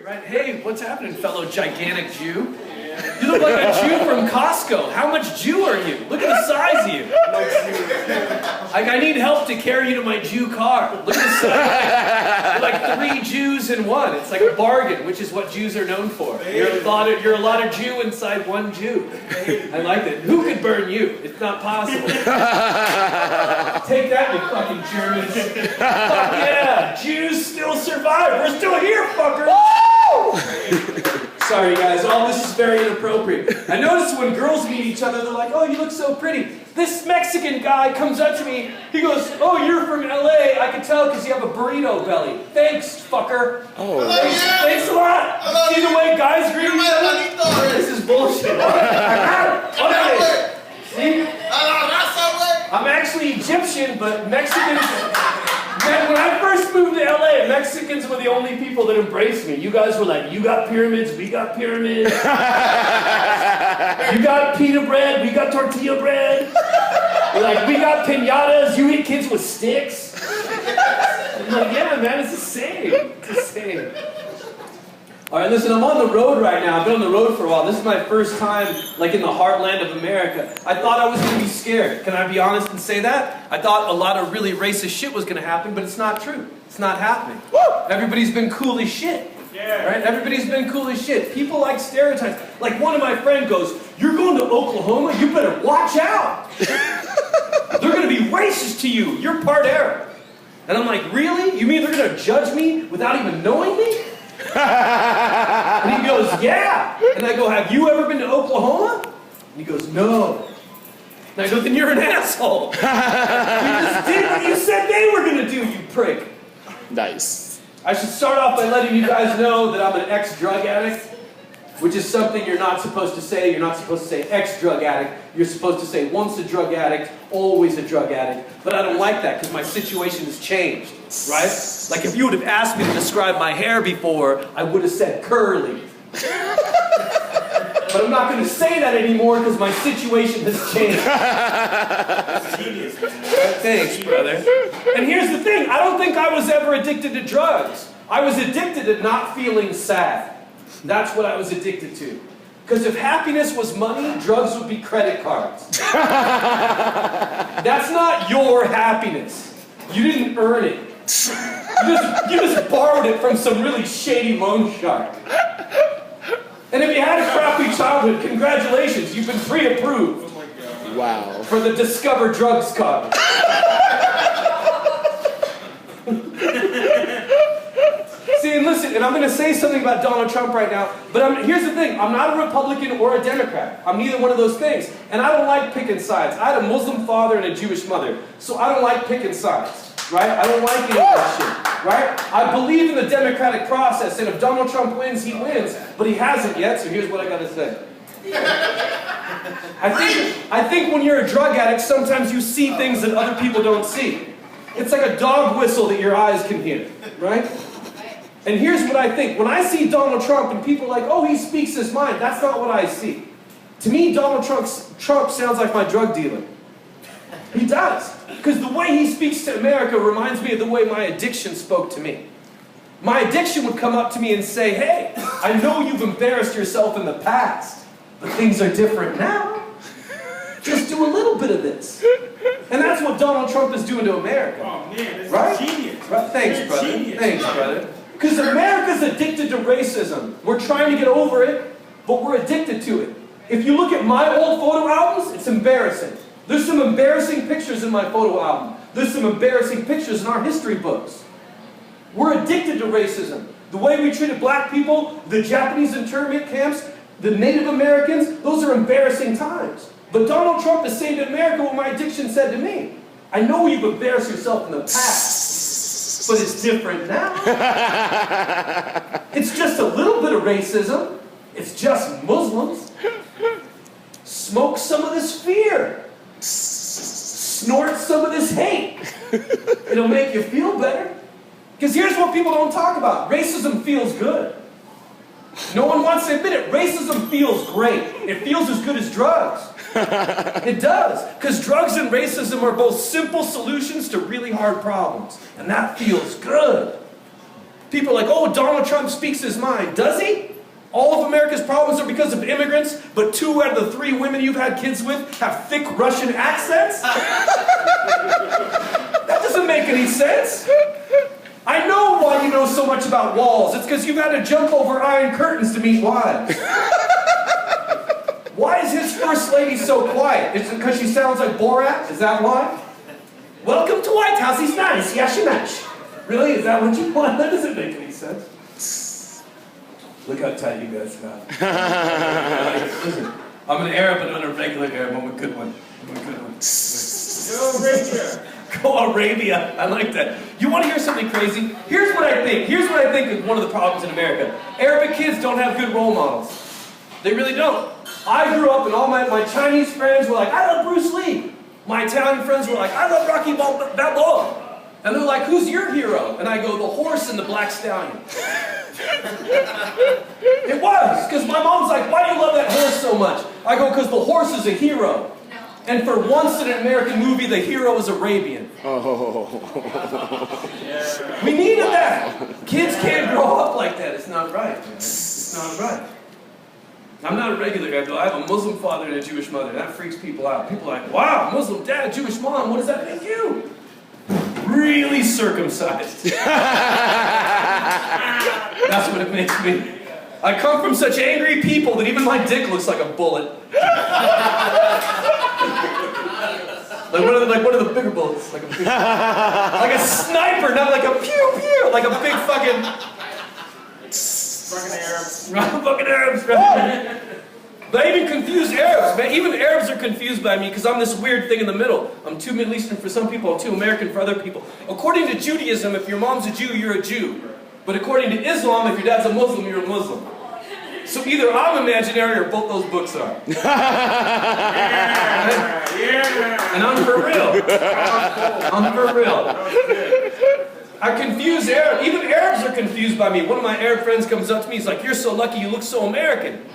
Right? Hey, what's happening, fellow gigantic Jew? You look like a Jew from Costco. How much Jew are you? Look at the size of you. Like, I need help to carry you to my Jew car. Look at the size. You're like 3 Jews in one. It's like a bargain, which is what Jews are known for. You're a lot of Jew inside one Jew. I like that. Who could burn you? It's not possible. Take that, you fucking Germans. Fuck yeah, Jews still survive. We're still here, fuckers. Sorry guys, all this is very inappropriate. I notice when girls meet each other, they're like, oh, you look so pretty. This Mexican guy comes up to me, he goes, oh, you're from LA, I can tell because you have a burrito belly. Thanks, fucker. Oh. Thanks a lot. See the way guys greet each other? This is bullshit. Okay. See? I'm actually Egyptian, but Mexicans... When I first moved to LA, Mexicans were the only people that embraced me. You guys were like, you got pyramids, we got pyramids. You got pita bread, we got tortilla bread. We're like, we got piñatas, you hit kids with sticks. I'm like, yeah, man, it's the same. It's the same. All right, listen, I'm on the road right now. I've been on the road for a while. This is my first time, like, in the heartland of America. I thought I was going to be scared. Can I be honest and say that? I thought a lot of really racist shit was going to happen, but it's not true. It's not happening. Woo! Everybody's been cool as shit. Yeah. Right? Everybody's been cool as shit. People like stereotypes. Like, one of my friends goes, you're going to Oklahoma? You better watch out. They're going to be racist to you. You're part Arab. And I'm like, really? You mean they're going to judge me without even knowing me? And he goes, yeah. And I go, have you ever been to Oklahoma? And he goes, no. And I go, then you're an asshole. You just did what you said they were going to do, you prick. Nice. I should start off by letting you guys know that I'm an ex-drug addict, which is something you're not supposed to say. You're not supposed to say ex-drug addict. You're supposed to say once a drug addict, always a drug addict. But I don't like that because my situation has changed, right? Like if you would have asked me to describe my hair before, I would have said curly. But I'm not going to say that anymore because my situation has changed. Genius, man. Thanks, brother. And here's the thing. I don't think I was ever addicted to drugs. I was addicted to not feeling sad. That's what I was addicted to. Because if happiness was money, drugs would be credit cards. That's not your happiness. You didn't earn it. You just borrowed it from some really shady loan shark. And if you had a crappy childhood, congratulations, you've been pre-approved. Oh my God. Wow. For the Discover Drugs card. See, and listen, and I'm going to say something about Donald Trump right now, but here's the thing. I'm not a Republican or a Democrat. I'm neither one of those things. And I don't like picking sides. I had a Muslim father and a Jewish mother, so I don't like picking sides, right? I don't like any of that shit, right? I believe in the democratic process, and if Donald Trump wins, he wins, but he hasn't yet, so here's what I got to say. I think when you're a drug addict, sometimes you see things that other people don't see. It's like a dog whistle that your eyes can hear, right? And here's what I think. When I see Donald Trump and people are like, oh, he speaks his mind, that's not what I see. To me, Donald Trump sounds like my drug dealer. He does. Because the way he speaks to America reminds me of the way my addiction spoke to me. My addiction would come up to me and say, hey, I know you've embarrassed yourself in the past, but things are different now. Just do a little bit of this. And that's what Donald Trump is doing to America. Oh man, this right? is genius. Right? Thanks, You're brother. genius. Thanks, brother. Because America's addicted to racism. We're trying to get over it, but we're addicted to it. If you look at my old photo albums, it's embarrassing. There's some embarrassing pictures in my photo album. There's some embarrassing pictures in our history books. We're addicted to racism. The way we treated black people, the Japanese internment camps, the Native Americans, those are embarrassing times. But Donald Trump is saying to America what my addiction said to me. I know you've embarrassed yourself in the past, but it's different now. It's just a little bit of racism. It's just Muslims. Smoke some of this fear. Snort some of this hate. It'll make you feel better. Because here's what people don't talk about. Racism feels good. No one wants to admit it. Racism feels great. It feels as good as drugs. It does. Because drugs and racism are both simple solutions to really hard problems. And that feels good. People are like, oh, Donald Trump speaks his mind. Does he? All of America's problems are because of immigrants, but 2 out of the 3 women you've had kids with have thick Russian accents? That doesn't make any sense. I know why you know so much about walls. It's because you've had to jump over iron curtains to meet wives. Why is his first lady so quiet? Is it because she sounds like Borat? Is that why? Welcome to White House. He's nice. Yashimash. Really? Is that what you want? That doesn't make any sense. Look how tight you guys got. Listen, I'm an Arab, but not a regular Arab. I'm a good one. Go Arabia. I like that. You want to hear something crazy? Here's what I think. Here's what I think is one of the problems in America. Arabic kids don't have good role models. They really don't. I grew up and all my Chinese friends were like, I love Bruce Lee. My Italian friends were like, I love Rocky Balboa. And they're like, who's your hero? And I go, the horse and the black stallion. It was, because my mom's like, why do you love that horse so much? I go, because the horse is a hero. And for once in an American movie, the hero is Arabian. Oh. We needed that. Kids can't grow up like that. It's not right, man. It's not right. I'm not a regular guy, though. I have a Muslim father and a Jewish mother. That freaks people out. People are like, wow, Muslim dad, Jewish mom, what does that make you? Really circumcised. That's what it makes me. I come from such angry people that even my dick looks like a bullet. Like one of the bigger bullets. Like a sniper, not like a pew pew. Like a big fucking... Fucking Arabs. Fucking Arabs, right? But I even confuse Arabs, man. Even Arabs are confused by me because I'm this weird thing in the middle. I'm too Middle Eastern for some people, I'm too American for other people. According to Judaism, if your mom's a Jew, you're a Jew. But according to Islam, if your dad's a Muslim, you're a Muslim. So either I'm imaginary or both those books are. Yeah. And I'm for real. I'm for real. I confuse Arabs. Even Arabs are confused by me. One of my Arab friends comes up to me, he's like, you're so lucky, you look so American.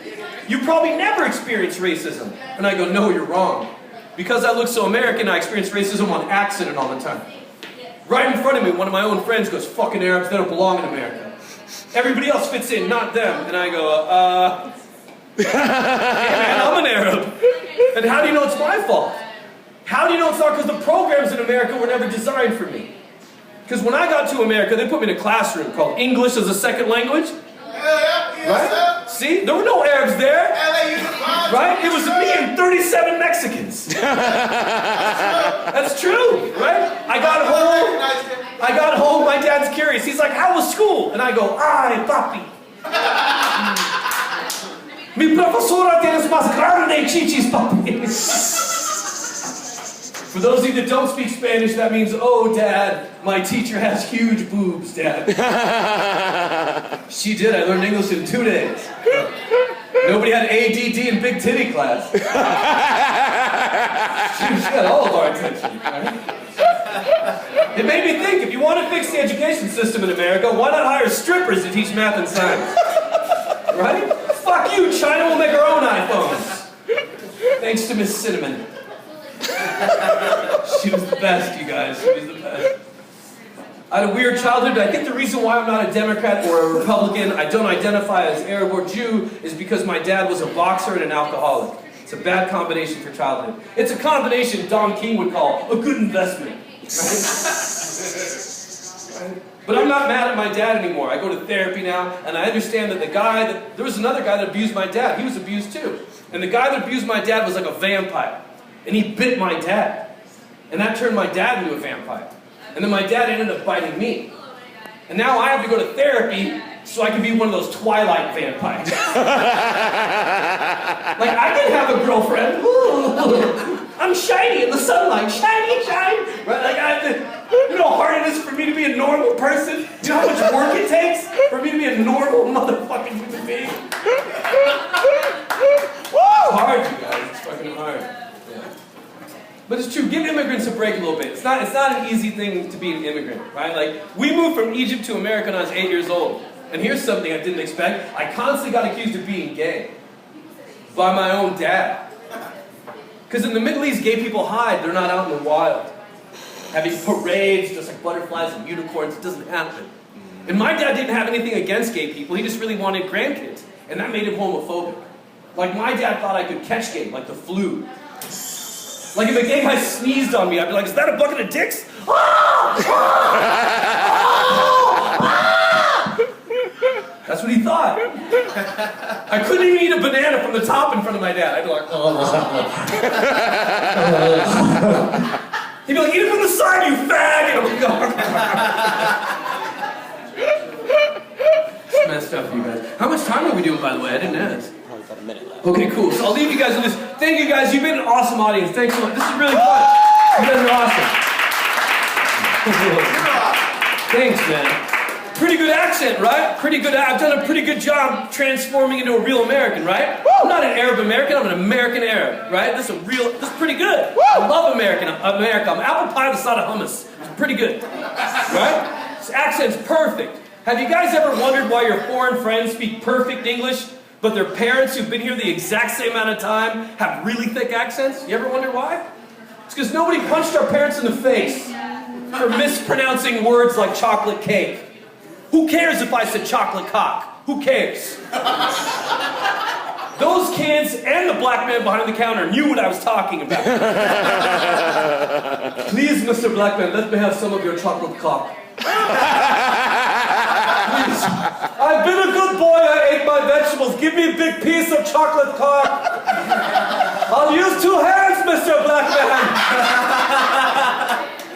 You probably never experienced racism. And I go, no, you're wrong. Because I look so American, I experience racism on accident all the time. Right in front of me, one of my own friends goes, fucking Arabs, they don't belong in America. Everybody else fits in, not them. And I go, yeah, man, I'm an Arab. And how do you know it's my fault? How do you know it's not? Because the programs in America were never designed for me. Because when I got to America, they put me in a classroom called English as a Second Language. Right? See? There were no Arabs there. Right? It was me and 37 Mexicans. That's true, right? I got home, my dad's curious. He's like, how was school? And I go, ay, papi. Mi profesora tienes más grande chichis, papi. For those of you that don't speak Spanish, that means, oh, Dad, my teacher has huge boobs, Dad. She did. I learned English in 2 days. Nobody had ADD in big titty class. She got all of our attention. Right? It made me think, if you want to fix the education system in America, why not hire strippers to teach math and science? Right? Fuck you, China will make our own iPhones. Thanks to Miss Cinnamon. She was the best, you guys. She was the best. I had a weird childhood, but I think the reason why I'm not a Democrat or a Republican, I don't identify as Arab or Jew, is because my dad was a boxer and an alcoholic. It's a bad combination for childhood. It's a combination Don King would call a good investment. Right? But I'm not mad at my dad anymore. I go to therapy now, and I understand that there was another guy that abused my dad. He was abused too. And the guy that abused my dad was like a vampire. And he bit my dad. And that turned my dad into a vampire. And then my dad ended up biting me. And now I have to go to therapy so I can be one of those Twilight vampires. Like, I can have a girlfriend. I'm shiny in the sunlight. Shiny, shine. Right? Like, I have to, you know how hard it is for me to be a normal person? You know how much work it takes for me to be a normal motherfucking human being? It's hard, you guys. It's fucking hard. But it's true, give immigrants a break a little bit. It's not an easy thing to be an immigrant, right? Like, we moved from Egypt to America when I was 8 years old. And here's something I didn't expect. I constantly got accused of being gay. By my own dad. Because in the Middle East, gay people hide. They're not out in the wild. Having parades, just like butterflies and unicorns, it doesn't happen. And my dad didn't have anything against gay people, he just really wanted grandkids. And that made him homophobic. Like my dad thought I could catch gay, like the flu. Like if a gay guy sneezed on me, I'd be like, is that a bucket of dicks? That's what he thought. I couldn't even eat a banana from the top in front of my dad. I'd be like, he'd be like, eat it from the side, you fag! And I'm like, it's messed up, you guys. How much time are we doing, by the way? I didn't ask. Probably about a minute left. Okay, cool. So I'll leave you guys with this. Thank you guys. You've been an awesome audience. Thanks so much. This is really fun. You guys are awesome. Thanks, man. Pretty good accent, right? Pretty good. I've done a pretty good job transforming into a real American, right? I'm not an Arab American. I'm an American Arab, right? This is pretty good. I love America. I'm apple pie with a side of hummus. It's pretty good, right? This accent's perfect. Have you guys ever wondered why your foreign friends speak perfect English, but their parents who've been here the exact same amount of time have really thick accents? You ever wonder why? It's because nobody punched our parents in the face for mispronouncing words like chocolate cake. Who cares if I said chocolate cock? Who cares? Those kids and the black man behind the counter knew what I was talking about. Please, Mr. Black Man, let me have some of your chocolate cock. Please. I've been a good boy, I ate my vegetables. Give me a big piece of chocolate cock. I'll use 2 hands, Mr. Black Man.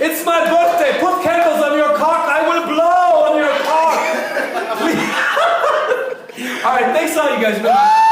It's my birthday. Put candles on your cock. I will blow on your cock. All right, thanks a lot, you guys.